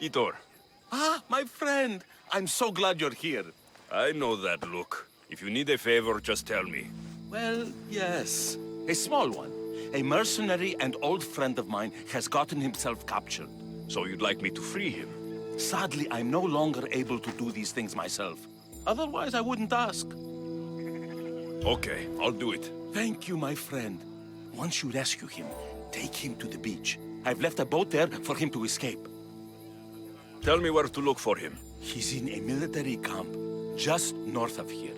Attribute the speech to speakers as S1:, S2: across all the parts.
S1: Itor.
S2: Ah, my friend. I'm so glad you're here.
S1: I know that look. If you need a favor, just tell me.
S2: Well, yes. A small one. A mercenary and old friend of mine has gotten himself captured.
S1: So you'd like me to free him?
S2: Sadly, I'm no longer able to do these things myself. Otherwise, I wouldn't ask.
S1: Okay, I'll do it.
S2: Thank you, my friend. Once you rescue him, take him to the beach. I've left a boat there for him to escape.
S1: Tell me where to look for him.
S2: He's in a military camp just north of here.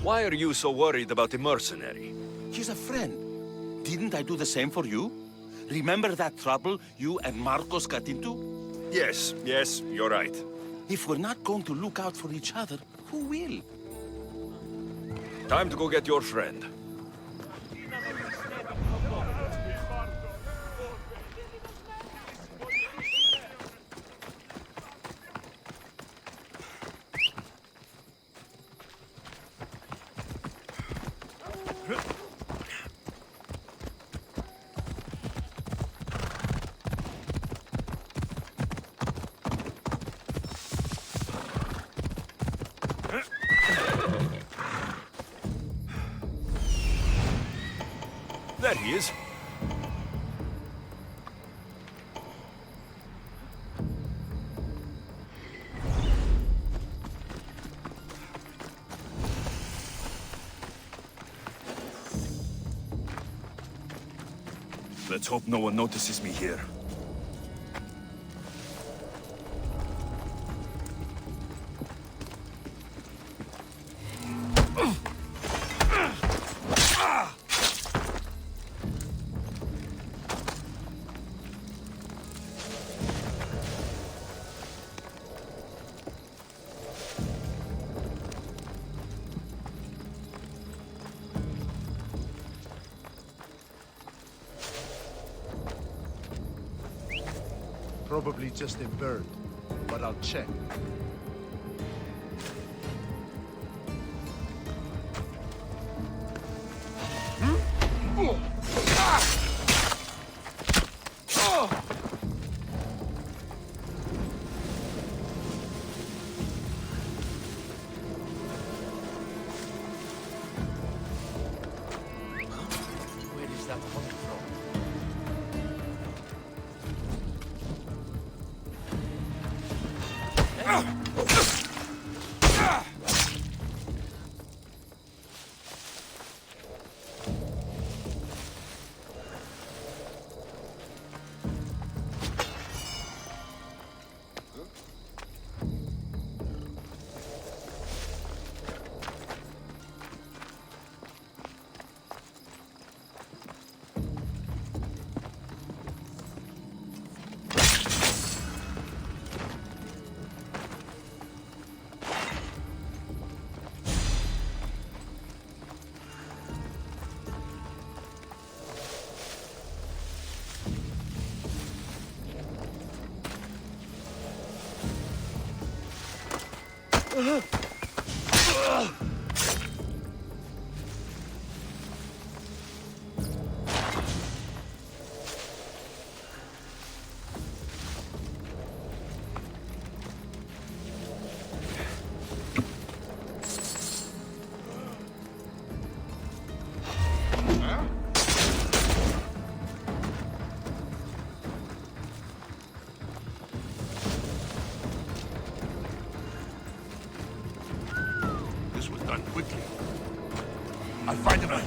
S1: Why are you so worried about a mercenary?
S2: He's a friend. Didn't I do the same for you? Remember that trouble you and Marcos got into?
S1: Yes, you're right.
S2: If we're not going to look out for each other, who will?
S1: Time to go get your friend. There he is. Let's hope no one notices me here.
S3: Probably just a bird, but I'll check.
S2: Where is that coming from?
S1: This was done quickly.
S2: I'll find him.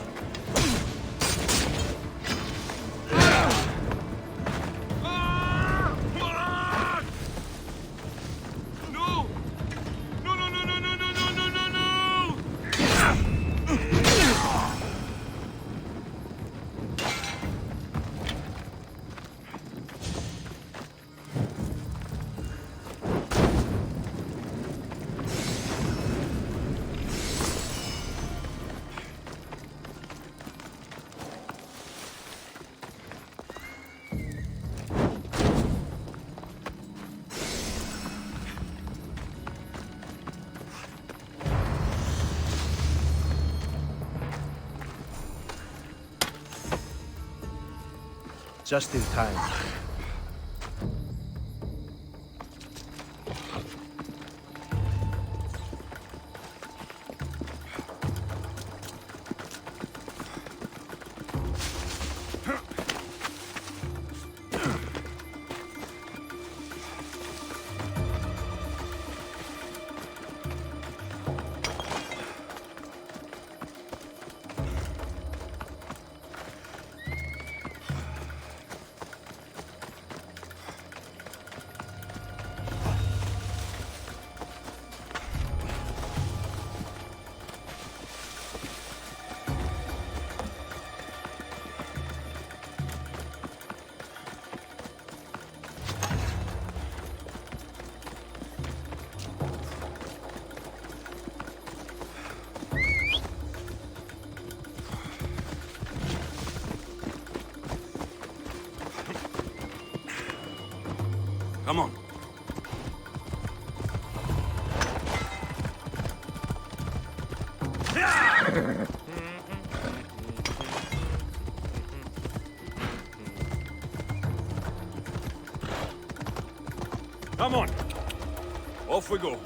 S3: Just in time.
S2: Come on.
S1: Come on. Off we go.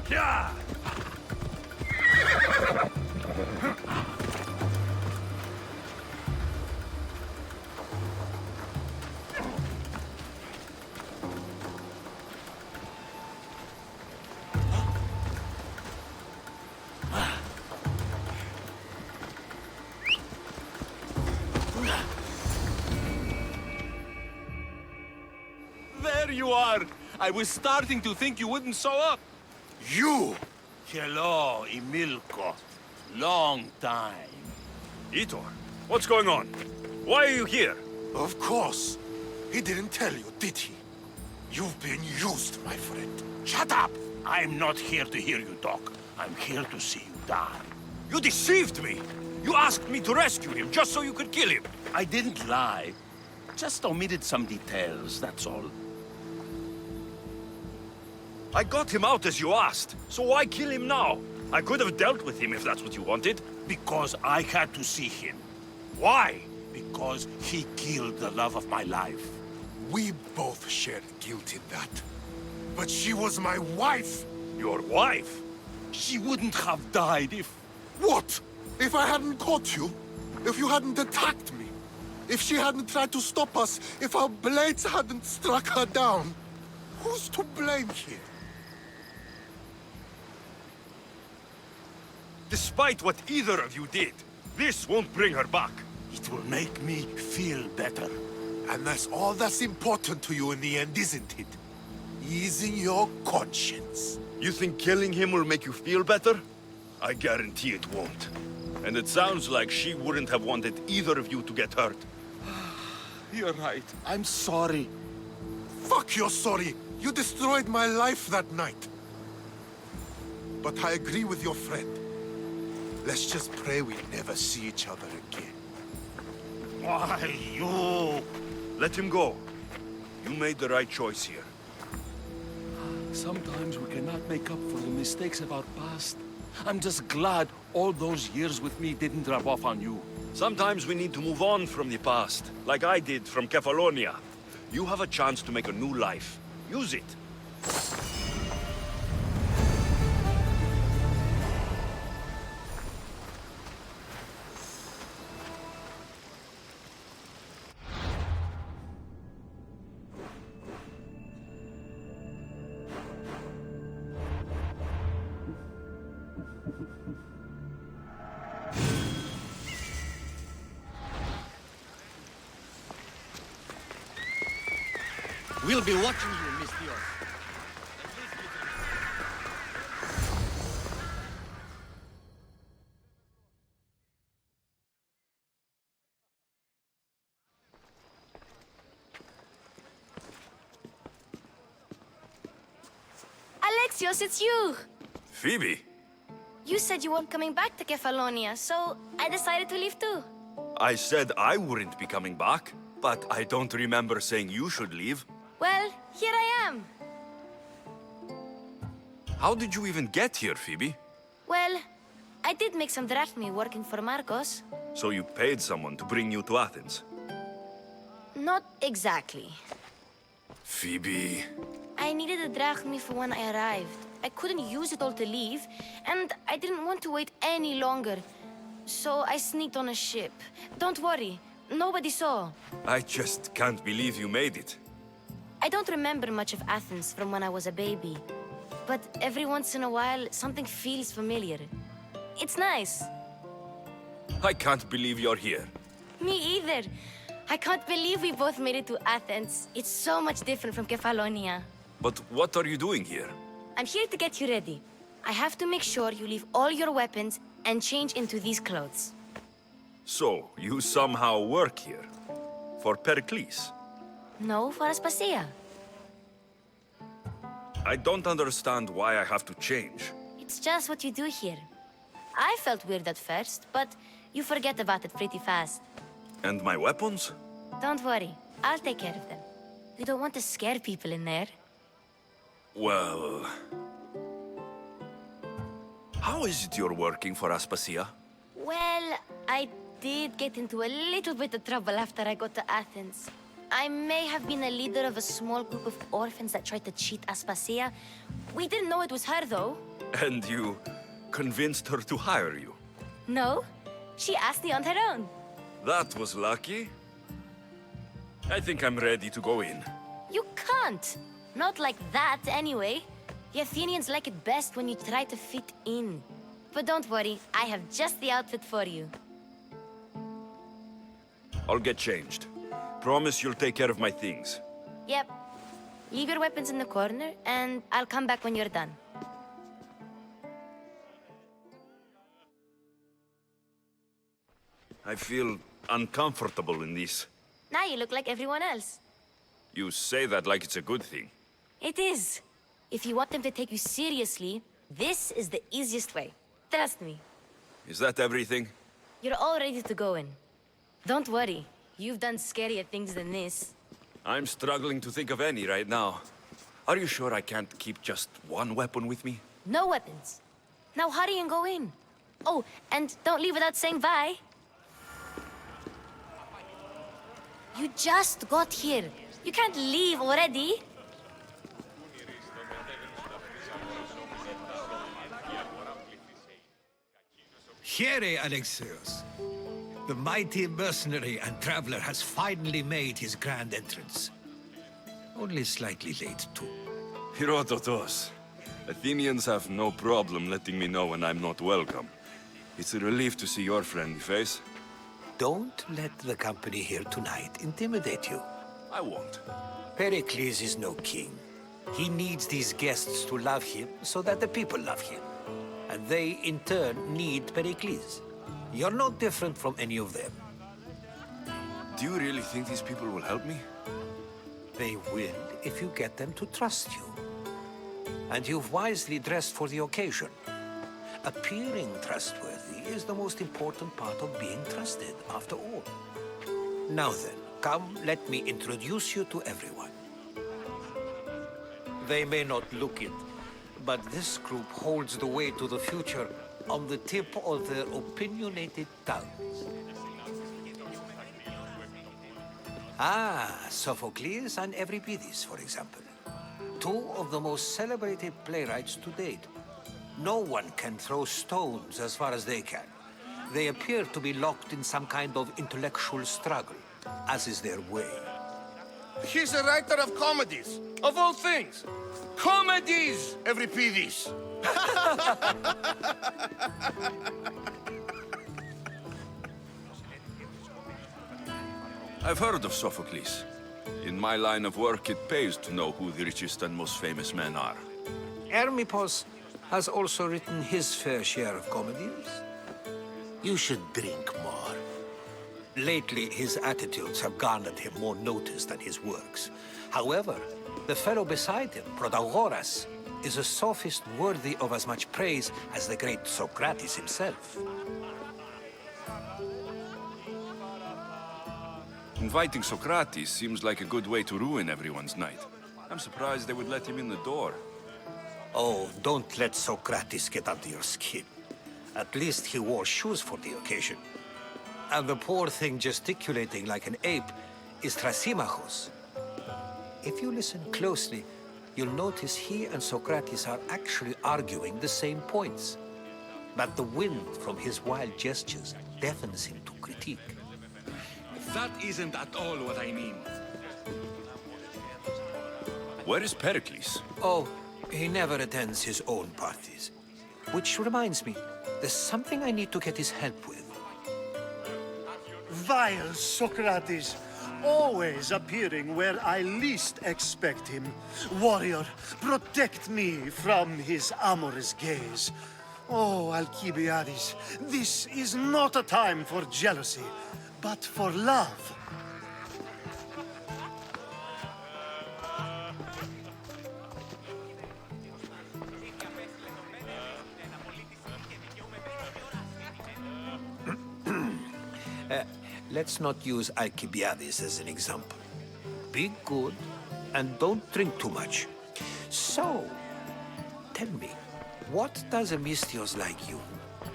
S2: Yeah. There you are! I was starting to think you wouldn't show up.
S3: You!
S2: Hello, Emilko. Long time.
S1: Itor, what's going on? Why are you here?
S3: Of course. He didn't tell you, did he? You've been used, my friend.
S2: Shut up! I'm not here to hear you talk. I'm here to see you die.
S1: You deceived me! You asked me to rescue him just so you could kill him!
S2: I didn't lie. Just omitted some details, that's all.
S1: I got him out as you asked, so why kill him now? I could have dealt with him if that's what you wanted.
S2: Because I had to see him.
S1: Why?
S2: Because he killed the love of my life.
S3: We both shared guilt in that. But she was my wife!
S1: Your wife?
S2: She wouldn't have died if...
S3: What? If I hadn't caught you? If you hadn't attacked me? If she hadn't tried to stop us? If our blades hadn't struck her down? Who's to blame here?
S1: Despite what either of you did, this won't bring her back.
S2: It will make me feel better.
S3: And that's all that's important to you in the end, isn't it? Easing your conscience.
S1: You think killing him will make you feel better? I guarantee it won't. And it sounds like she wouldn't have wanted either of you to get hurt.
S2: You're right. I'm sorry.
S3: Fuck you're sorry! You destroyed my life that night. But I agree with your friend. Let's just pray we never see each other again.
S2: Why, you...
S1: Let him go. You made the right choice here.
S2: Sometimes we cannot make up for the mistakes of our past. I'm just glad all those years with me didn't rub off on you.
S1: Sometimes we need to move on from the past, like I did from Kefalonia. You have a chance to make a new life. Use it.
S4: We'll be watching you, Miss Dior.
S5: Alexios, it's you!
S1: Phoebe,
S5: You said you weren't coming back to Kefalonia, so I decided to leave too.
S1: I said I wouldn't be coming back, but I don't remember saying you should leave.
S5: Well, here I am.
S1: How did you even get here, Phoebe?
S5: Well, I did make some drachmi working for Marcos.
S1: So you paid someone to bring you to Athens?
S5: Not exactly.
S1: Phoebe...
S5: I needed a drachmi for when I arrived. I couldn't use it all to leave, and I didn't want to wait any longer. So I sneaked on a ship. Don't worry, nobody saw.
S1: I just can't believe you made it.
S5: I don't remember much of Athens from when I was a baby. But every once in a while, something feels familiar. It's nice.
S1: I can't believe you're here.
S5: Me either. I can't believe we both made it to Athens. It's so much different from Kefalonia.
S1: But what are you doing here?
S5: I'm here to get you ready. I have to make sure you leave all your weapons and change into these clothes.
S1: So, you somehow work here? For Perikles?
S5: No, for Aspasia.
S1: I don't understand why I have to change.
S5: It's just what you do here. I felt weird at first, but you forget about it pretty fast.
S1: And my weapons?
S5: Don't worry, I'll take care of them. We don't want to scare people in there.
S1: Well... How is it you're working for Aspasia?
S5: Well, I did get into a little bit of trouble after I got to Athens. I may have been a leader of a small group of orphans that tried to cheat Aspasia. We didn't know it was her, though.
S1: And you convinced her to hire you?
S5: No, she asked me on her own.
S1: That was lucky. I think I'm ready to go in.
S5: You can't. Not like that, anyway. The Athenians like it best when you try to fit in. But don't worry, I have just the outfit for you.
S1: I'll get changed. Promise you'll take care of my things.
S5: Yep. Leave your weapons in the corner, and I'll come back when you're done.
S1: I feel uncomfortable in this.
S5: Now you look like everyone else.
S1: You say that like it's a good thing.
S5: It is. If you want them to take you seriously, this is the easiest way. Trust me.
S1: Is that everything?
S5: You're all ready to go in. Don't worry. You've done scarier things than this.
S1: I'm struggling to think of any right now. Are you sure I can't keep just one weapon with me?
S5: No weapons. Now hurry and go in. Oh, and don't leave without saying bye. You just got here. You can't leave already.
S4: Here, Alexios. The mighty mercenary and traveler has finally made his grand entrance. Only slightly late, too.
S1: Herodotos. Athenians have no problem letting me know when I'm not welcome. It's a relief to see your friendly face.
S6: Don't let the company here tonight intimidate you.
S1: I won't.
S6: Perikles is no king. He needs these guests to love him so that the people love him. And they, in turn, need Perikles. You're no different from any of them.
S1: Do you really think these people will help me?
S6: They will if you get them to trust you. And you've wisely dressed for the occasion. Appearing trustworthy is the most important part of being trusted, after all. Now then, come, let me introduce you to everyone. They may not look it, but this group holds the way to the future on the tip of their opinionated tongues. Ah, Sophocles and Euripides, for example. Two of the most celebrated playwrights to date. No one can throw stones as far as they can. They appear to be locked in some kind of intellectual struggle, as is their way.
S3: He's a writer of comedies, of all things. Comedies, Euripides.
S1: I've heard of Sophocles. In my line of work, it pays to know who the richest and most famous men are.
S6: Hermippos has also written his fair share of comedies. You should drink more. Lately, his attitudes have garnered him more notice than his works. However, the fellow beside him, Protagoras, is a sophist worthy of as much praise as the great Socrates himself.
S1: Inviting Socrates seems like a good way to ruin everyone's night. I'm surprised they would let him in the door.
S6: Oh, don't let Socrates get under your skin. At least he wore shoes for the occasion. And the poor thing gesticulating like an ape is Thrasymachos. If you listen closely, you'll notice he and Socrates are actually arguing the same points. But the wind from his wild gestures deafens him to critique.
S2: That isn't at all what I mean.
S1: Where is Perikles?
S6: Oh, he never attends his own parties. Which reminds me, there's something I need to get his help with.
S7: Vile Socrates, always appearing where I least expect him. Warrior, protect me from his amorous gaze. Oh, Alcibiades, this is not a time for jealousy, but for love.
S6: let's not use Alcibiades as an example. Be good, and don't drink too much. So, tell me, what does a Mystios like you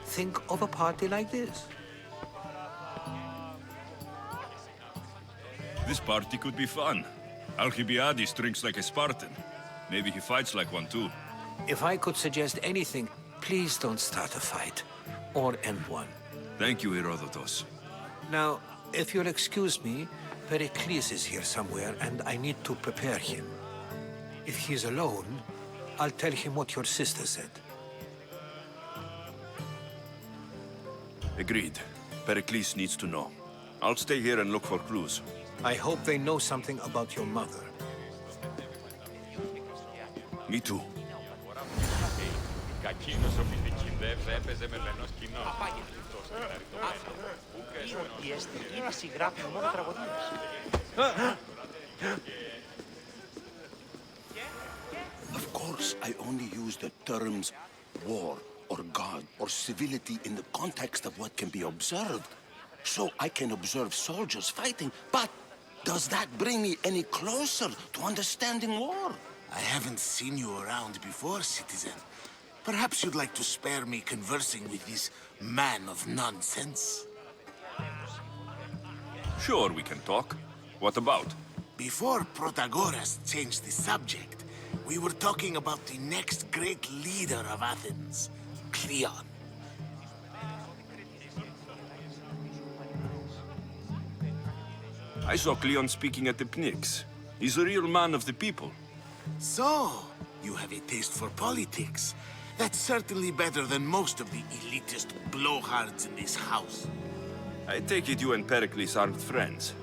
S6: think of a party like this?
S1: This party could be fun. Alcibiades drinks like a Spartan. Maybe he fights like one too.
S6: If I could suggest anything, please don't start a fight, or end one.
S1: Thank you, Herodotus.
S6: Now, if you'll excuse me, Perikles is here somewhere, and I need to prepare him. If he's alone, I'll tell him what your sister said.
S1: Agreed. Perikles needs to know. I'll stay here and look for clues.
S6: I hope they know something about your mother.
S1: Me too.
S2: Of course, I only use the terms war or God or civility in the context of what can be observed. So I can observe soldiers fighting, but does that bring me any closer to understanding war?
S8: I haven't seen you around before, citizen. Perhaps you'd like to spare me conversing with this man of nonsense?
S1: Sure, we can talk. What about?
S8: Before Protagoras changed the subject, we were talking about the next great leader of Athens, Cleon.
S1: I saw Cleon speaking at the Pnyx. He's a real man of the people.
S8: So, you have a taste for politics. That's certainly better than most of the elitist blowhards in this house.
S1: I take it you and Perikles aren't friends.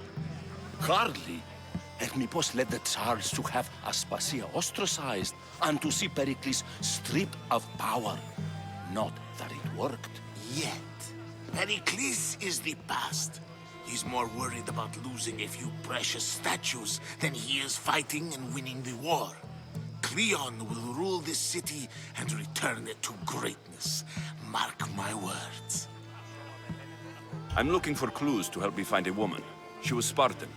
S2: Hardly. Hermipos led the Tsars to have Aspasia ostracized and to see Pericles stripped of power. Not that it worked.
S8: Yet, Pericles is the past. He's more worried about losing a few precious statues than he is fighting and winning the war. Cleon will rule this city and return it to greatness. Mark my words.
S1: I'm looking for clues to help me find a woman. She was Spartan.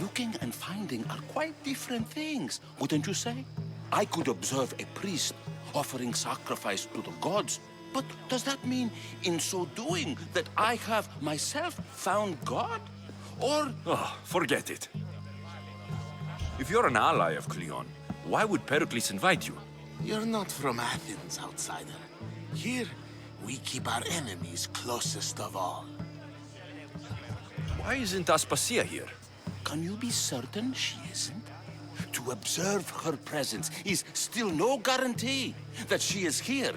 S2: Looking and finding are quite different things, wouldn't you say? I could observe a priest offering sacrifice to the gods, but does that mean, in so doing, that I have myself found God? Or...
S1: Oh, forget it. If you're an ally of Cleon, why would Perikles invite you?
S8: You're not from Athens, outsider. Here, we keep our enemies closest of all.
S1: Why isn't Aspasia here?
S2: Can you be certain she isn't? To observe her presence is still no guarantee that she is here.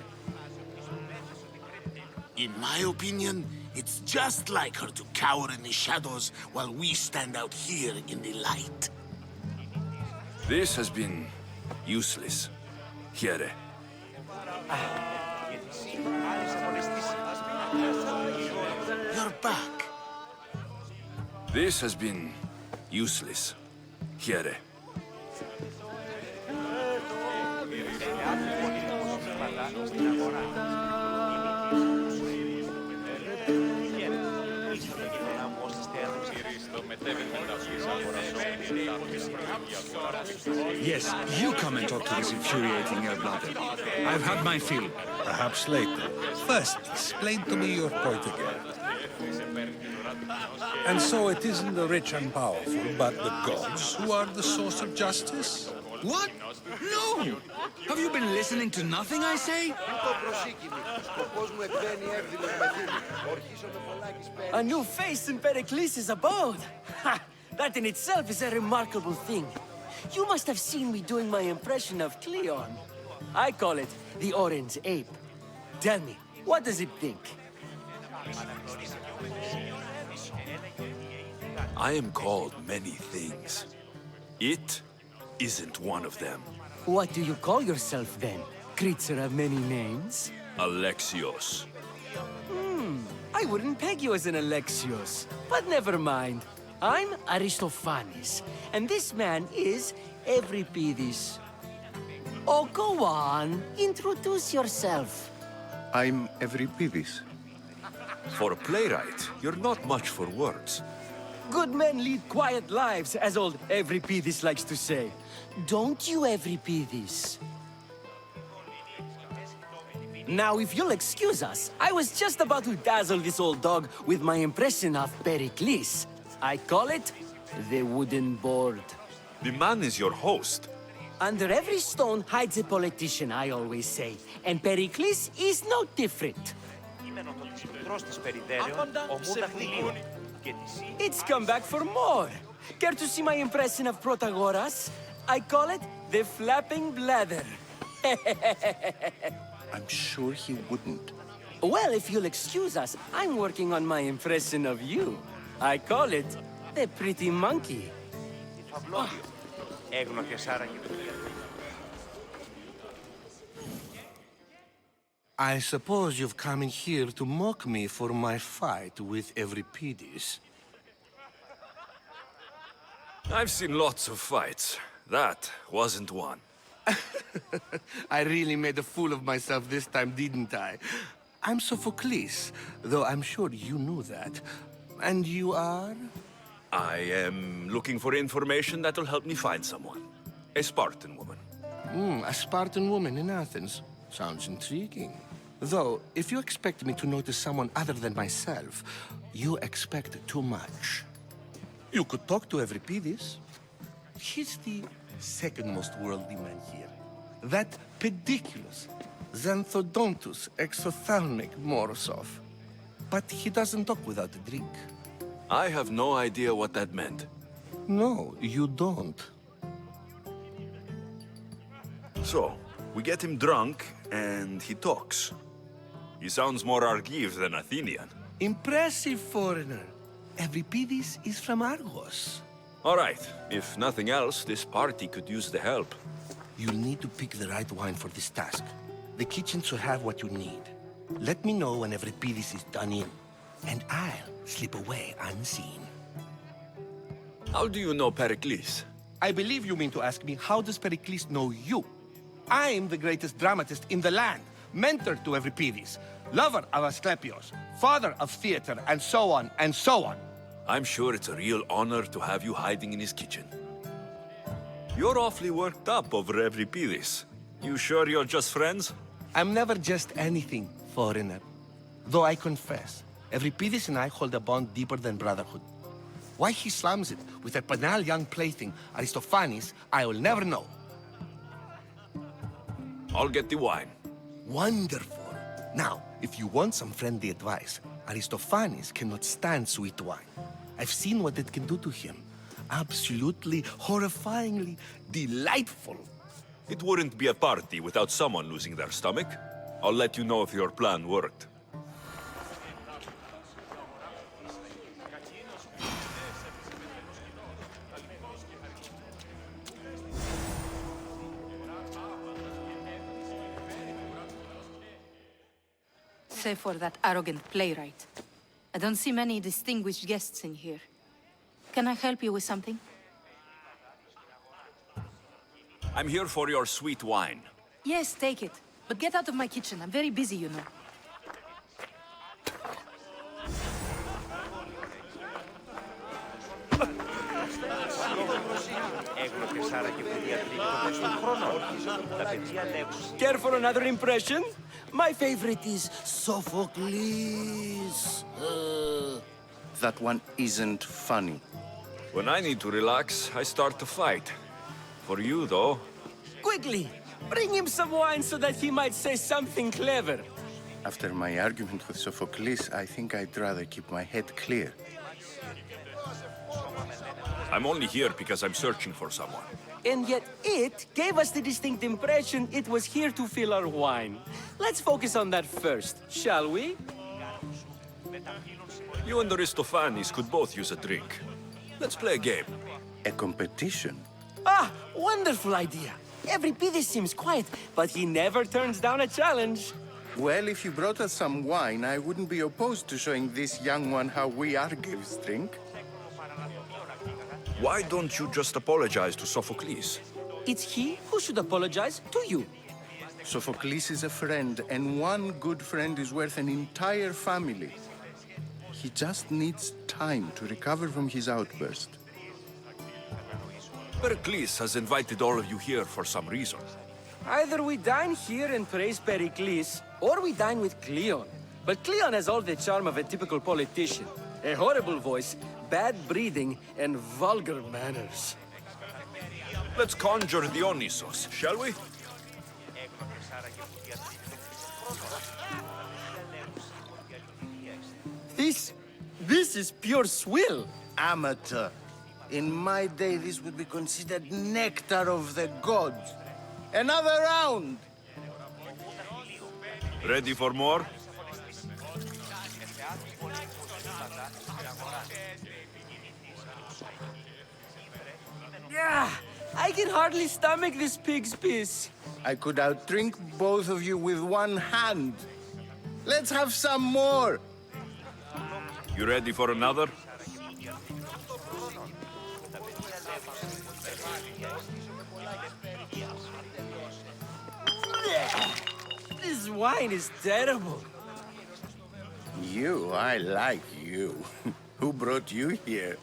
S8: In my opinion, it's just like her to cower in the shadows while we stand out here in the light.
S1: This has been useless. Here.
S8: You're back.
S1: This has been useless. Here.
S9: Yes, you come and talk to this infuriating air-blooded. I've had my fill. Perhaps later.
S4: First, explain to me your point again. And so it isn't the rich and powerful, but the gods who are the source of justice?
S9: What? No! Have you been listening to nothing I say?
S10: A new face in Perikles' abode! Ha! That in itself is a remarkable thing. You must have seen me doing my impression of Cleon. I call it the Orange Ape. Tell me, what does it think?
S1: I am called many things. It isn't one of them.
S10: What do you call yourself then? Creature of many names?
S1: Alexios.
S10: I wouldn't peg you as an Alexios, but never mind. I'm Aristophanes, and this man is Euripides. Oh, go on. Introduce yourself.
S11: I'm Euripides. For a playwright, you're not much for words.
S10: Good men lead quiet lives, as old Evripidis likes to say. Don't you, Evripidis? Now, if you'll excuse us, I was just about to dazzle this old dog with my impression of Perikles. I call it the wooden board.
S11: The man is your host.
S10: Under every stone hides a politician, I always say. And Perikles is no different. It's come back for more. Care to see my impression of Protagoras? I call it the flapping bladder.
S2: I'm sure he wouldn't.
S10: Well, if you'll excuse us, I'm working on my impression of you. I call it the pretty monkey.
S12: I suppose you've come in here to mock me for my fight with Evripidis.
S11: I've seen lots of fights. That wasn't one.
S12: I really made a fool of myself this time, didn't I? I'm Sophocles, though I'm sure you knew that. And you are?
S11: I am looking for information that'll help me find someone. A Spartan woman.
S12: A Spartan woman in Athens. Sounds intriguing. Though, if you expect me to notice someone other than myself, you expect too much. You could talk to Evripidis. He's the second most worldly man here. That pediculous, xanthodontus exophthalmic Morosov. But he doesn't talk without a drink.
S11: I have no idea what that meant.
S12: No, you don't.
S11: So, we get him drunk, and he talks. He sounds more Argive than Athenian.
S12: Impressive, foreigner. Evripidis is from Argos.
S11: All right, if nothing else, this party could use the help.
S12: You'll need to pick the right wine for this task. The kitchen should have what you need. Let me know when Evripidis is done in, and I'll slip away unseen.
S11: How do you know Perikles?
S12: I believe you mean to ask me, how does Perikles know you? I'm the greatest dramatist in the land, mentor to Evripidis, lover of Asclepios, father of theater, and so on, and so on.
S11: I'm sure it's a real honor to have you hiding in his kitchen. You're awfully worked up over Evripidis. You sure you're just friends?
S12: I'm never just anything, foreigner. Though I confess, Evripidis and I hold a bond deeper than brotherhood. Why he slams it with that banal young plaything, Aristophanes, I will never know.
S11: I'll get the wine.
S12: Wonderful. Now, if you want some friendly advice, Aristophanes cannot stand sweet wine. I've seen what it can do to him. Absolutely, horrifyingly delightful.
S11: It wouldn't be a party without someone losing their stomach. I'll let you know if your plan worked.
S13: Save for that arrogant playwright. I don't see many distinguished guests in here. Can I help you with something?
S11: I'm here for your sweet wine.
S13: Yes, take it. But get out of my kitchen. I'm very busy, you know.
S10: Care for another impression? My favorite is Sophocles.
S2: That one isn't funny.
S11: When I need to relax, I start to fight. For you, though.
S10: Quickly, bring him some wine so that he might say something clever.
S2: After my argument with Sophocles, I think I'd rather keep my head clear.
S11: I'm only here because I'm searching for someone.
S10: And yet it gave us the distinct impression it was here to fill our wine. Let's focus on that first, shall we?
S11: You and Aristophanes could both use a drink. Let's play a game.
S2: A competition?
S10: Ah, wonderful idea. Evripidis seems quiet, but he never turns down a challenge.
S2: Well, if you brought us some wine, I wouldn't be opposed to showing this young one how we Argives drink.
S11: Why don't you just apologize to Sophocles?
S10: It's he who should apologize to you.
S2: Sophocles is a friend, and one good friend is worth an entire family.
S14: He just needs time to recover from his outburst.
S11: Perikles has invited all of you here for some reason.
S10: Either we dine here and praise Perikles, or we dine with Cleon. But Cleon has all the charm of a typical politician. A horrible voice, bad breeding, and vulgar manners.
S11: Let's conjure Dionysos, shall we?
S10: This is pure swill.
S15: Amateur. In my day, this would be considered nectar of the gods. Another round!
S11: Ready for more?
S10: Yeah, I can hardly stomach this pig's piss.
S15: I could outdrink both of you with one hand. Let's have some more!
S11: You ready for another?
S10: This wine is terrible.
S15: You, I like you. Who brought you here?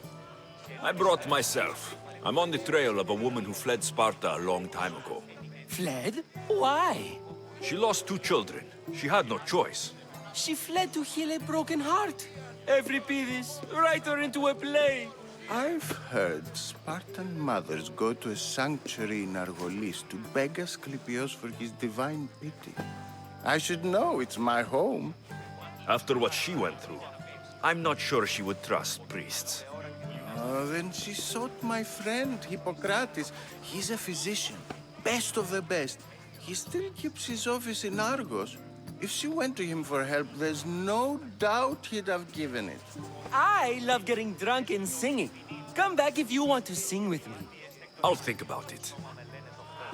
S11: I brought myself. I'm on the trail of a woman who fled Sparta a long time ago.
S10: Fled? Why?
S11: She lost 2 children. She had no choice.
S10: She fled to heal a broken heart. Euripides, write her into a play.
S14: I've heard Spartan mothers go to a sanctuary in Argolis to beg Asclepios for his divine pity.
S15: I should know, it's my home.
S11: After what she went through, I'm not sure she would trust priests.
S14: Oh, then she sought my friend, Hippocrates. He's a physician, best of the best. He still keeps his office in Argos. If she went to him for help, there's no doubt he'd have given it.
S10: I love getting drunk and singing. Come back if you want to sing with me.
S11: I'll think about it.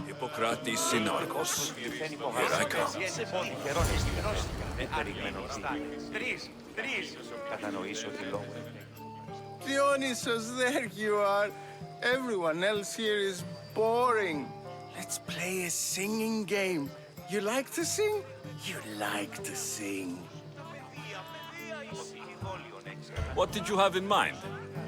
S11: Hippocrates in Argos. Here I come.
S15: Dionysos, there you are. Everyone else here is boring. Let's play a singing game. You like to sing? You like to sing.
S11: What did you have in mind?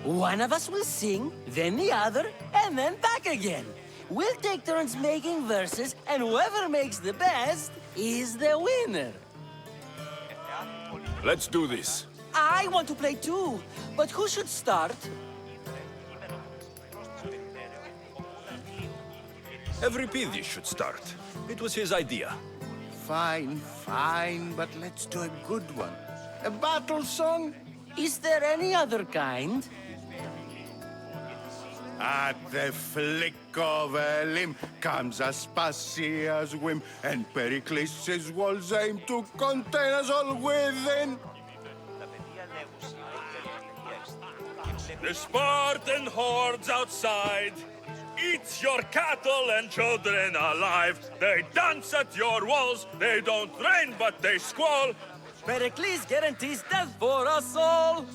S10: One of us will sing, then the other, and then back again. We'll take turns making verses, and whoever makes the best is the winner.
S11: Let's do this.
S10: I want to play too, but who should start?
S11: Euripides should start. It was his idea.
S15: Fine, fine, but let's do a good one. A battle song?
S10: Is there any other kind?
S14: At the flick of a limb comes Aspasia's whim, and Perikles' walls aim to contain us all within.
S1: The Spartan hordes outside eat your cattle and children alive. They dance at your walls. They don't train, but they squall.
S10: Perikles guarantees death for us all.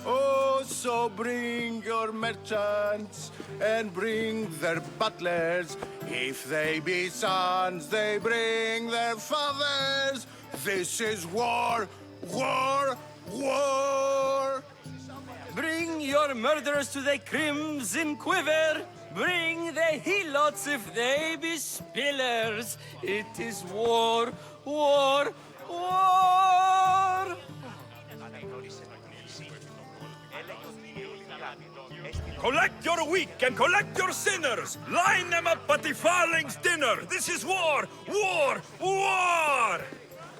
S14: Oh, so bring your merchants and bring their butlers. If they be sons, they bring their fathers. This is war, war, war.
S10: Bring your murderers to the crimson quiver. Bring the helots if they be spillers. It is war, war, war.
S1: Collect your weak and collect your sinners. Line them up at the Farling's dinner. This is war, war, war.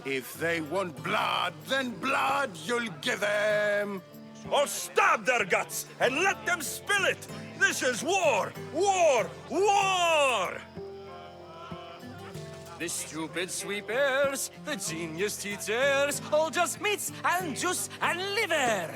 S14: If they want blood, then blood you'll give them.
S1: Or stab their guts and let them spill it. This is war, war, war.
S10: The stupid sweepers, the genius teachers, all just meats and juice and liver.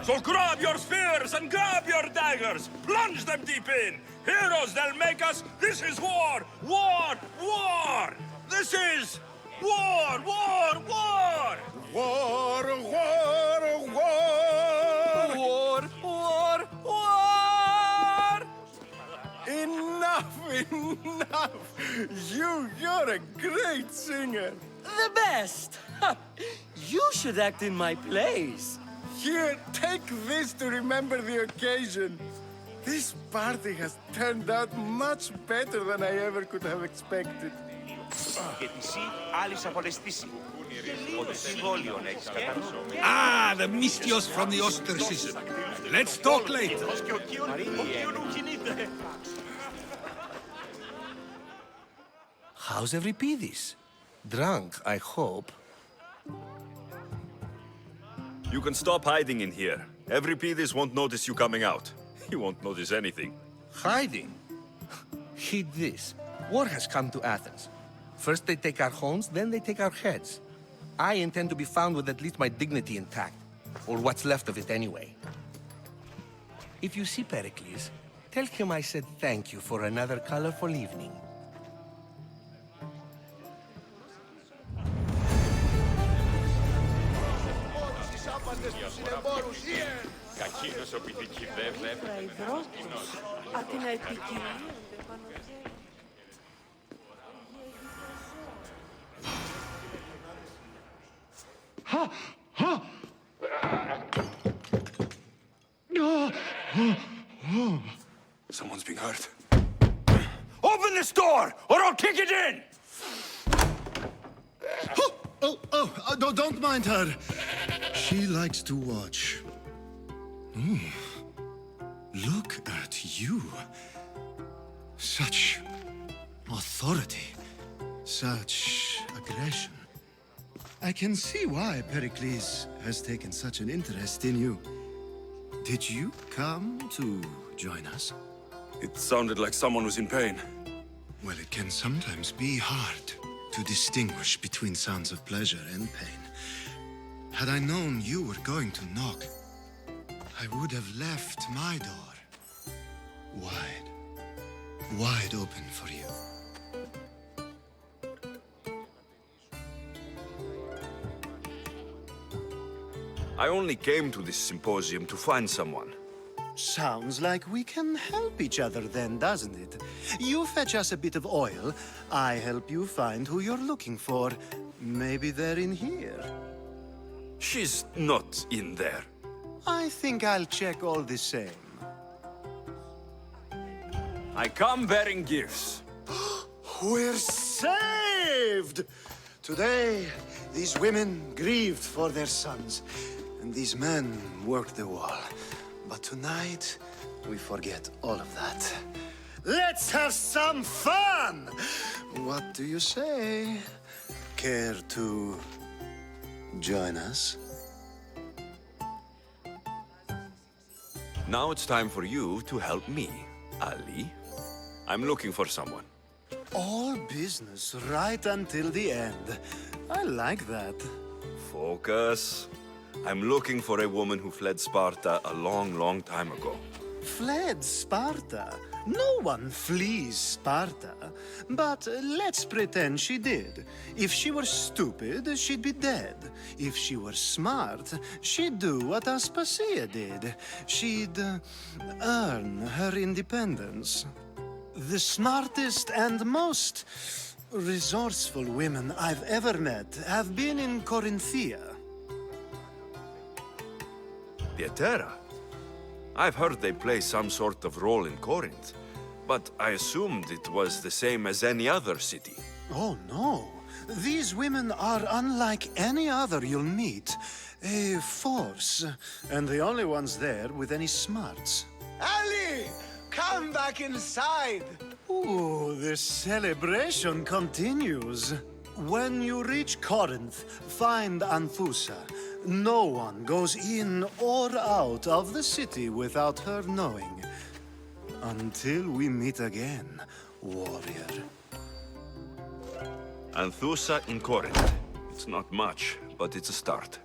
S1: So grab your spears and grab your daggers. Plunge them deep in. Heroes they'll make us. This is war, war, war. This is war, war, war.
S14: War, war, war.
S10: War, war, war.
S14: Enough, enough. You're a great singer.
S10: The best! You should act in my plays.
S14: Here, take this to remember the occasion. This party has turned out much better than I ever could have expected.
S4: Ah, the mystios from the ostracism. Let's talk later.
S12: How's Euripidis? Drunk, I hope.
S11: You can stop hiding in here. Euripidis won't notice you coming out. He won't notice anything.
S12: Hiding? Heed this. War has come to Athens. First they take our homes, then they take our heads. I intend to be found with at least my dignity intact. Or what's left of it anyway. If you see Perikles, tell him I said thank you for another colorful evening.
S1: Someone's being hurt. Open this door, or I'll kick it in!
S7: Don't mind her. She likes to watch. Look at you. Such authority. Such aggression. I can see why Perikles has taken such an interest in you. Did you come to join us?
S1: It sounded like someone was in pain.
S7: Well, it can sometimes be hard to distinguish between sounds of pleasure and pain. Had I known you were going to knock, I would have left my door wide open for you.
S11: I only came to this symposium to find someone.
S7: Sounds like we can help each other then, doesn't it? You fetch us a bit of oil, I help you find who you're looking for. Maybe they're in here.
S11: She's not in there.
S7: I think I'll check all the same.
S11: I come bearing gifts.
S7: We're saved! Today, these women grieved for their sons, and these men worked the wall. But tonight, we forget all of that. Let's have some fun! What do you say? Care to join us?
S11: Now it's time for you to help me, Ali. I'm looking for someone.
S7: All business right until the end. I like that.
S11: Focus. I'm looking for a woman who fled Sparta a long, long time ago.
S7: Fled Sparta? No one flees Sparta. But let's pretend she did. If she were stupid, she'd be dead. If she were smart, she'd do what Aspasia did. She'd earn her independence. The smartest and most resourceful women I've ever met have been in Corinthia.
S11: Pietera? I've heard they play some sort of role in Corinth, but I assumed it was the same as any other city.
S7: Oh, no. These women are unlike any other you'll meet. A force, and the only ones there with any smarts.
S14: Ali! Come back inside!
S7: Ooh, the celebration continues. When you reach Corinth, find Anthusa. No one goes in or out of the city without her knowing. Until we meet again, warrior.
S11: Anthusa in Corinth. It's not much, but it's a start.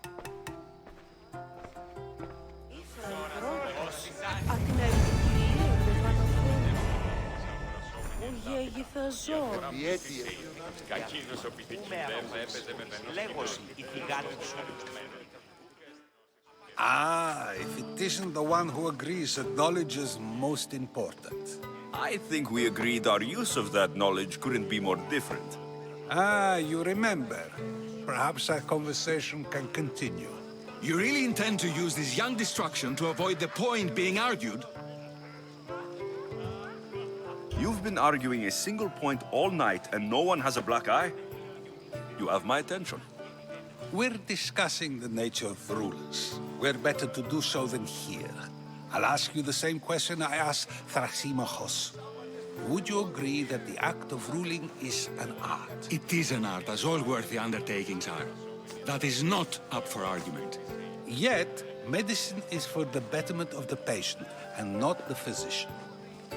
S4: Ah, if it isn't the one who agrees that knowledge is most important.
S11: I think we agreed our use of that knowledge couldn't be more different.
S4: Ah, you remember. Perhaps our conversation can continue.
S9: You really intend to use this young destruction to avoid the point being argued?
S11: You've been arguing a single point all night and no one has a black eye? You have my attention.
S4: We're discussing the nature of rulers. Where better to do so than here? I'll ask you the same question I asked Thrasymachos. Would you agree that the act of ruling is an art?
S9: It is an art, as all worthy undertakings are. That is not up for argument.
S4: Yet, medicine is for the betterment of the patient, and not the physician.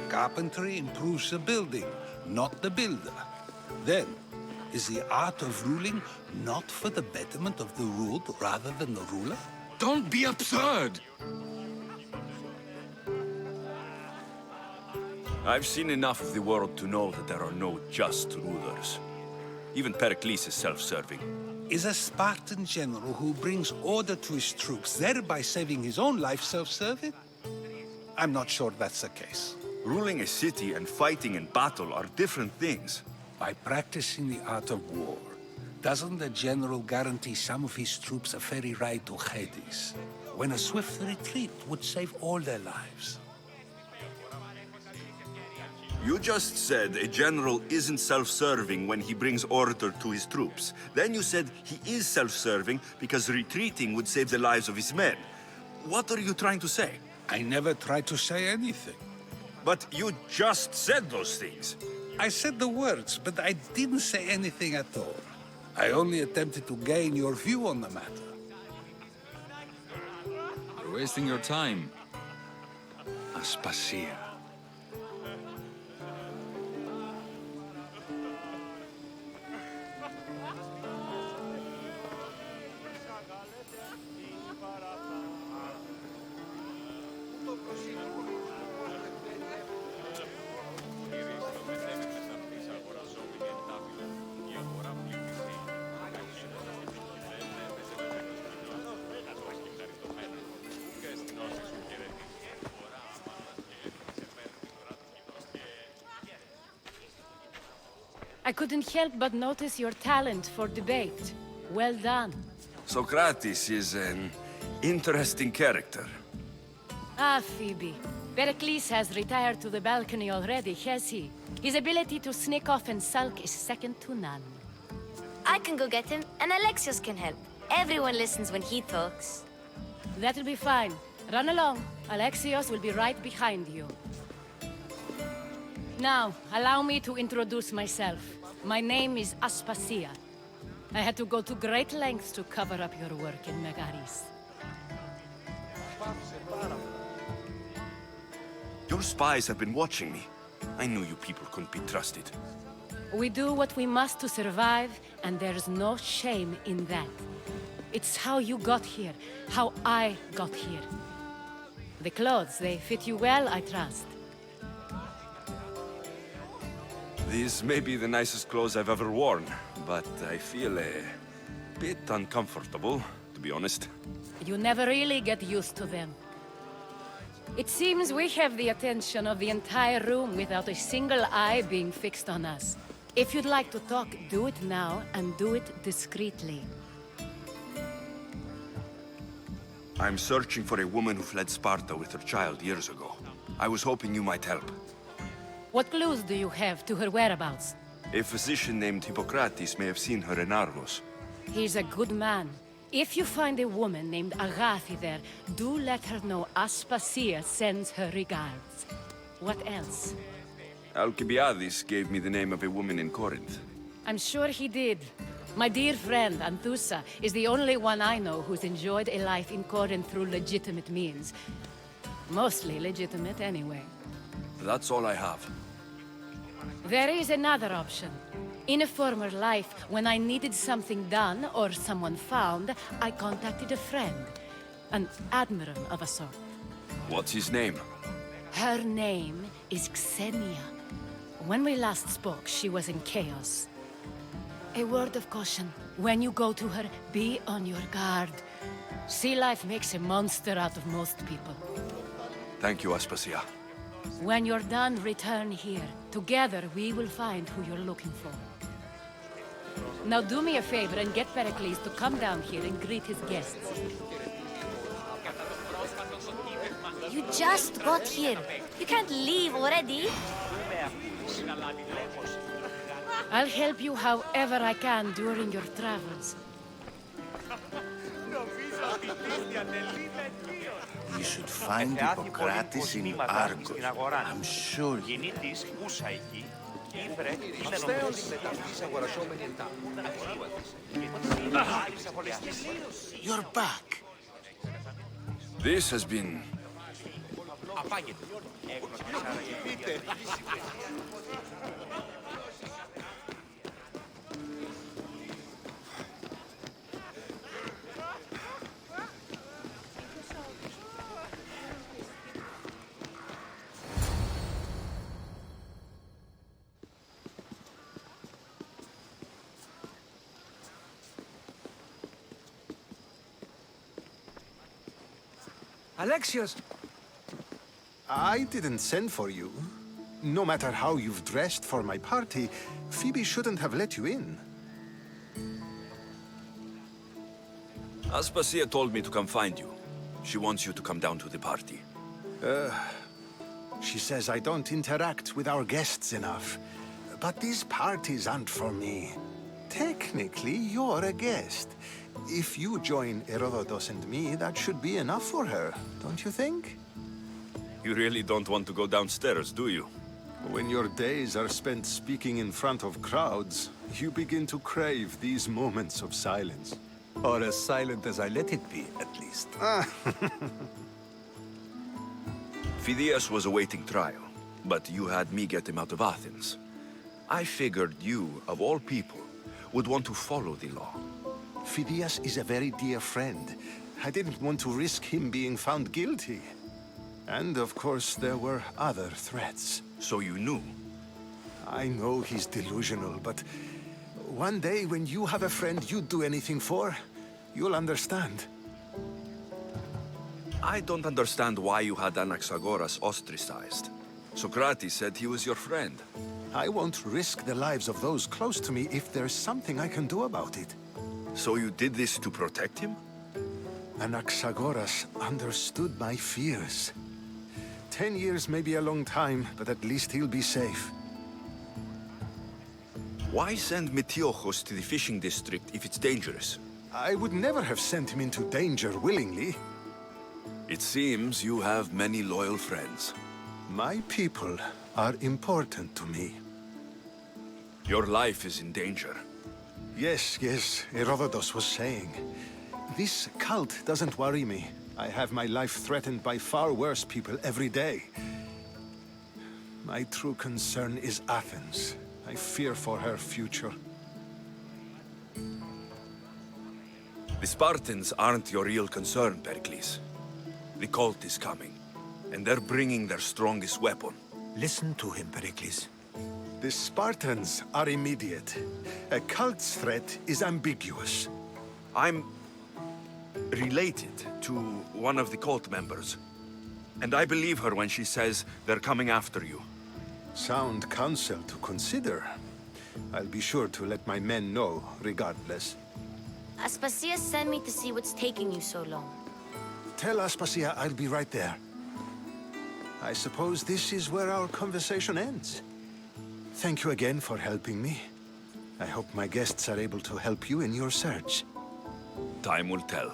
S4: Carpentry improves the building, not the builder. Then, is the art of ruling not for the betterment of the ruled rather than the ruler?
S9: Don't be absurd!
S11: I've seen enough of the world to know that there are no just rulers. Even Perikles is self-serving.
S4: Is a Spartan general who brings order to his troops, thereby saving his own life, self-serving? I'm not sure that's the case.
S11: Ruling a city and fighting in battle are different things.
S4: By practicing the art of war, doesn't the general guarantee some of his troops a ferry ride to Hades, when a swift retreat would save all their lives?
S11: You just said a general isn't self-serving when he brings order to his troops. Then you said he is self-serving because retreating would save the lives of his men. What are you trying to say?
S4: I never tried to say anything.
S11: But you just said those things.
S4: I said the words, but I didn't say anything at all. I only attempted to gain your view on the matter.
S9: You're wasting your time. Aspasia.
S16: I couldn't help but notice your talent for debate. Well done.
S11: Socrates is an interesting character.
S16: Ah, Phoebe. Perikles has retired to the balcony already, has he? His ability to sneak off and sulk is second to none.
S5: I can go get him, and Alexios can help. Everyone listens when he talks.
S16: That'll be fine. Run along. Alexios will be right behind you. Now, allow me to introduce myself. My name is Aspasia. I had to go to great lengths to cover up your work in Megaris.
S11: Your spies have been watching me. I knew you people couldn't be trusted.
S16: We do what we must to survive, and there's no shame in that. It's how you got here, how I got here. The clothes, they fit you well, I trust.
S11: These may be the nicest clothes I've ever worn, but I feel a bit uncomfortable, to be honest.
S16: You never really get used to them. It seems we have the attention of the entire room without a single eye being fixed on us. If you'd like to talk, do it now, and do it discreetly.
S11: I'm searching for a woman who fled Sparta with her child years ago. I was hoping you might help.
S16: What clues do you have to her whereabouts?
S11: A physician named Hippocrates may have seen her in Argos.
S16: He's a good man. If you find a woman named Agathi there, do let her know Aspasia sends her regards. What else?
S11: Alcibiades gave me the name of a woman in Corinth.
S16: I'm sure he did. My dear friend, Anthusa, is the only one I know who's enjoyed a life in Corinth through legitimate means. Mostly legitimate, anyway.
S11: That's all I have.
S16: There is another option. In a former life, when I needed something done or someone found, I contacted a friend. An admiral of a sort.
S11: What's his name?
S16: Her name is Xenia. When we last spoke, she was in chaos. A word of caution. When you go to her, be on your guard. Sea life makes a monster out of most people.
S11: Thank you, Aspasia.
S16: When you're done, return here. Together, we will find who you're looking for. Now do me a favor and get Perikles to come down here and greet his guests.
S5: You just got here. You can't leave already.
S16: I'll help you however I can during your travels.
S12: You should find Hippocrates in Argos. I'm sure you...
S8: You're back.
S11: This has been...
S6: Alexios!
S17: I didn't send for you. No matter how you've dressed for my party, Phoebe shouldn't have let you in.
S11: Aspasia told me to come find you. She wants you to come down to the party.
S17: She says I don't interact with our guests enough. But these parties aren't for me. Technically, you're a guest. If you join Herodotus and me, that should be enough for her, don't you think?
S11: You really don't want to go downstairs, do you?
S17: When your days are spent speaking in front of crowds, you begin to crave these moments of silence.
S6: Or as silent as I let it be, at least.
S11: Phidias was awaiting trial, but you had me get him out of Athens. I figured you, of all people, would want to follow the law.
S17: Phidias is a very dear friend. I didn't want to risk him being found guilty. And of course, there were other threats.
S11: So you knew?
S17: I know he's delusional, but one day when you have a friend you'd do anything for, you'll understand.
S11: I don't understand why you had Anaxagoras ostracized. Socrates said he was your friend.
S17: I won't risk the lives of those close to me if there's something I can do about it.
S11: So you did this to protect him?
S17: Anaxagoras understood my fears. 10 years may be a long time, but at least he'll be safe.
S11: Why send Metiochos to the fishing district if it's dangerous?
S17: I would never have sent him into danger willingly.
S11: It seems you have many loyal friends.
S17: My people are important to me.
S11: Your life is in danger.
S17: Yes, Herodotus was saying. This cult doesn't worry me. I have my life threatened by far worse people every day. My true concern is Athens. I fear for her future.
S11: The Spartans aren't your real concern, Perikles. The cult is coming, and they're bringing their strongest weapon.
S6: Listen to him, Perikles.
S17: The Spartans are immediate. A cult's threat is ambiguous.
S11: I'm related to one of the cult members, and I believe her when she says they're coming after you.
S17: Sound counsel to consider. I'll be sure to let my men know, regardless.
S5: Aspasia sent me to see what's taking you so long.
S17: Tell Aspasia I'll be right there. I suppose this is where our conversation ends. Thank you again for helping me. I hope my guests are able to help you in your search.
S11: Time will tell.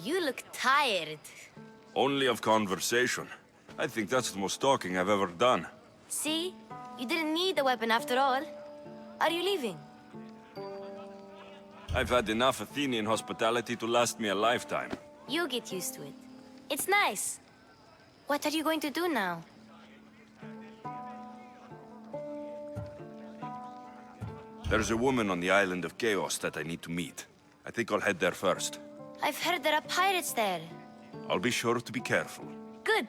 S5: You look tired.
S11: Only of conversation. I think that's the most talking I've ever done.
S5: See? You didn't need the weapon after all. Are you leaving?
S11: I've had enough Athenian hospitality to last me a lifetime.
S5: You get used to it. It's nice. What are you going to do now?
S11: There's a woman on the island of Chaos that I need to meet. I think I'll head there first.
S5: I've heard there are pirates there.
S11: I'll be sure to be careful.
S5: Good.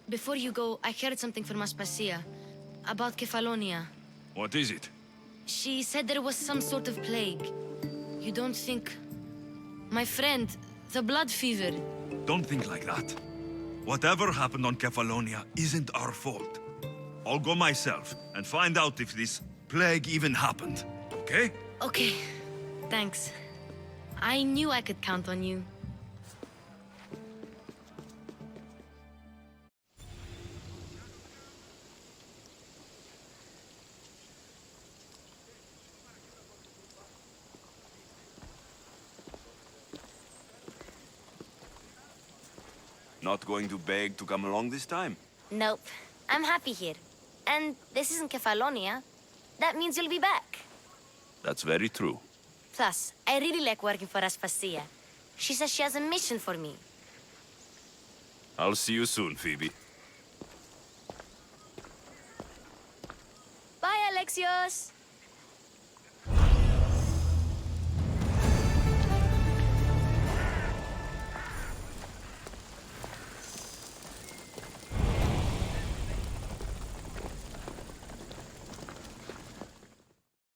S5: Before you go, I heard something from Aspasia about Kefalonia.
S1: What is it?
S5: She said there was some sort of plague. You don't think... My friend, the blood fever.
S1: Don't think like that. Whatever happened on Kefalonia isn't our fault. I'll go myself and find out if this plague even happened, okay?
S5: Okay, thanks. I knew I could count on you.
S11: Not going to beg to come along this time?
S5: Nope. I'm happy here. And this isn't Kefalonia. That means you'll be back.
S11: That's very true.
S5: Plus, I really like working for Aspasia. She says she has a mission for me.
S11: I'll see you soon, Phoebe.
S5: Bye, Alexios!